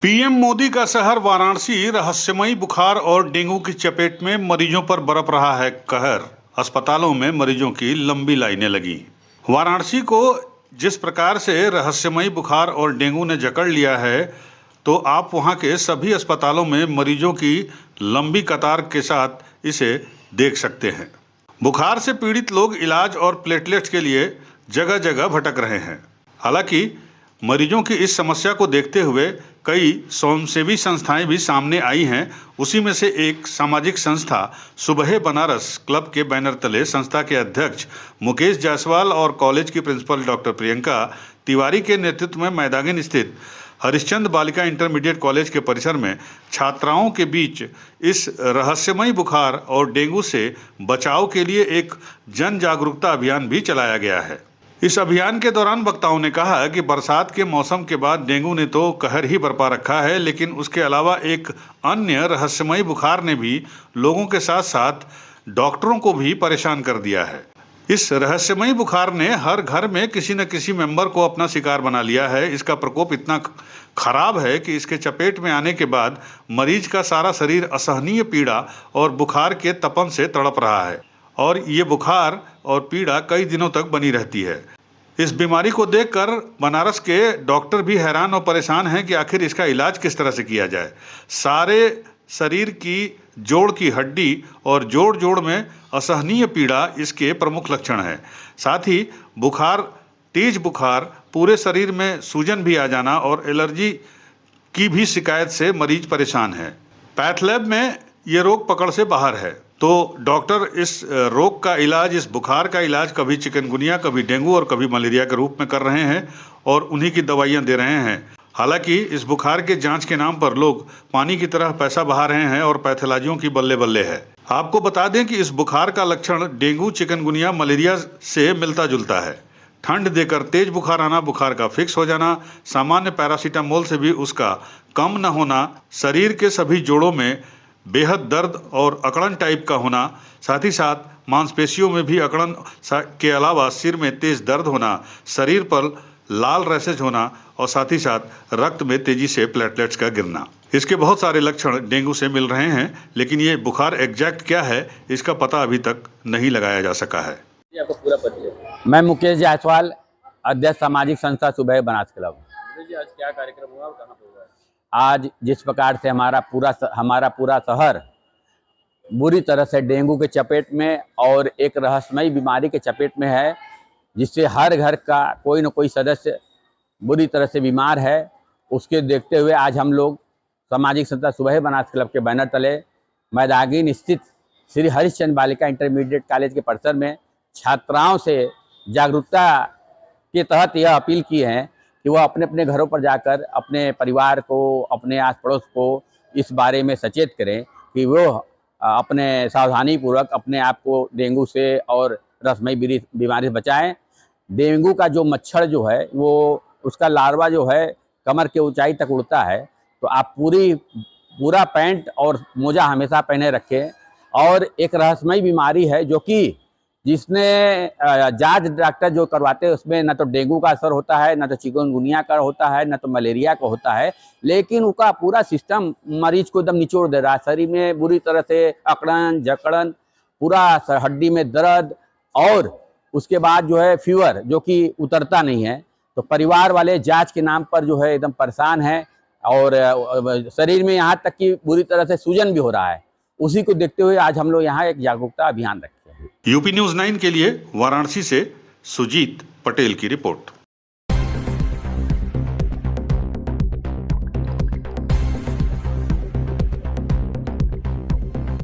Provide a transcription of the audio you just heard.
PM Modi का शहर वाराणसी रहस्यमयी बुखार और डेंगू की चपेट में मरीजों पर बरप रहा है कहर। अस्पतालों में मरीजों की लंबी लाइनें लगी। वाराणसी को जिस प्रकार से रहस्यमयी बुखार और डेंगू ने जकड़ लिया है, तो आप वहां के सभी अस्पतालों में मरीजों की लंबी कतार के साथ इसे देख सकते हैं। बुखार से पीड़ित लोग इलाज और प्लेटलेट्स के लिए जगह जगह भटक रहे हैं। हालांकि मरीजों की इस समस्या को देखते हुए कई स्वयंसेवी संस्थाएं भी सामने आई हैं। उसी में से एक सामाजिक संस्था सुबह बनारस क्लब के बैनर तले संस्था के अध्यक्ष मुकेश जायसवाल और कॉलेज की प्रिंसिपल डॉक्टर प्रियंका तिवारी के नेतृत्व में मैदागिन स्थित हरिश्चंद्र बालिका इंटरमीडिएट कॉलेज के परिसर में छात्राओं के बीच इस रहस्यमयी बुखार और डेंगू से बचाव के लिए एक जन जागरूकता अभियान भी चलाया गया है। इस अभियान के दौरान वक्ताओं ने कहा कि बरसात के मौसम के बाद डेंगू ने तो कहर ही बरपा रखा है, लेकिन उसके अलावा एक अन्य रहस्यमयी बुखार ने भी लोगों के साथ साथ डॉक्टरों को भी परेशान कर दिया है। इस रहस्यमयी बुखार ने हर घर में किसी न किसी मेंबर को अपना शिकार बना लिया है। इसका प्रकोप इतना खराब है कि इसके चपेट में आने के बाद मरीज का सारा शरीर असहनीय पीड़ा और बुखार के तपन से तड़प रहा है और ये बुखार और पीड़ा कई दिनों तक बनी रहती है। इस बीमारी को देखकर बनारस के डॉक्टर भी हैरान और परेशान हैं कि आखिर इसका इलाज किस तरह से किया जाए। सारे शरीर की जोड़ की हड्डी और जोड़ जोड़ में असहनीय पीड़ा इसके प्रमुख लक्षण है। साथ ही बुखार, तेज बुखार, पूरे शरीर में सूजन भी आ जाना और एलर्जी की भी शिकायत से मरीज परेशान है। पैथ लैब में ये रोग पकड़ से बाहर है, तो डॉक्टर इस रोग का इलाज, इस बुखार का इलाज कभी चिकनगुनिया, कभी डेंगू और कभी मलेरिया के रूप में कर रहे हैं और उन्हीं की दवाइयां दे रहे हैं। हालांकि इस बुखार के जांच के नाम पर लोग पानी की तरह पैसा बहा रहे हैं और पैथोलॉजियों की बल्ले बल्ले है। आपको बता दें कि इस बुखार का लक्षण डेंगू, चिकनगुनिया, मलेरिया से मिलता जुलता है। ठंड देकर तेज बुखार आना, बुखार का फिक्स हो जाना, सामान्य पैरासीटामोल से भी उसका कम न होना, शरीर के सभी जोड़ों में बेहद दर्द और अकड़न टाइप का होना, साथ ही साथ मांसपेशियों में भी अकड़न के अलावा सिर में तेज दर्द होना, शरीर पर लाल रैशेज होना और साथ ही साथ रक्त में तेजी से प्लेटलेट्स का गिरना। इसके बहुत सारे लक्षण डेंगू से मिल रहे हैं, लेकिन ये बुखार एग्जैक्ट क्या है इसका पता अभी तक नहीं लगाया जा सका है। आपका पूरा परिचय? मैं मुकेश जायसवाल, अध्यक्ष सामाजिक संस्था सुबह बनारस क्लब। जी, आज क्या कार्यक्रम हुआ और कहाँ पे हुआ है? आज जिस प्रकार से हमारा पूरा शहर बुरी तरह से डेंगू के चपेट में और एक रहस्यमयी बीमारी के चपेट में है, जिससे हर घर का कोई न कोई सदस्य बुरी तरह से बीमार है, उसके देखते हुए आज हम लोग सामाजिक संस्था सुबह बनारस क्लब के बैनर तले मैदागिन स्थित श्री हरिश्चंद्र बालिका इंटरमीडिएट कॉलेज के परिसर में छात्राओं से जागरूकता के तहत यह अपील की है कि वह अपने अपने घरों पर जाकर अपने परिवार को, अपने आस पड़ोस को इस बारे में सचेत करें कि वो अपने सावधानी पूर्वक अपने आप को डेंगू से और रहस्यमयी बीमारी से बचाएं। डेंगू का जो मच्छर जो है वो उसका लार्वा जो है कमर के ऊंचाई तक उड़ता है, तो आप पूरा पैंट और मोजा हमेशा पहने रखें। और एक रहस्यमयी बीमारी है जो कि जिसने जांच डॉक्टर जो करवाते हैं उसमें न तो डेंगू का असर होता है, न तो चिकनगुनिया का होता है, न तो मलेरिया का होता है, लेकिन उसका पूरा सिस्टम मरीज को एकदम निचोड़ दे रहा है। शरीर में बुरी तरह से अकड़न, जकड़न, पूरा हड्डी में दर्द और उसके बाद जो है फीवर जो कि उतरता नहीं है। तो परिवार वाले जांच के नाम पर जो है एकदम परेशान है और शरीर में यहाँ तक कि बुरी तरह से सूजन भी हो रहा है। उसी को देखते हुए आज हम लोग यहाँ एक जागरूकता अभियान रखे हैं। यूपी न्यूज़ 9 के लिए वाराणसी से सुजीत पटेल की रिपोर्ट।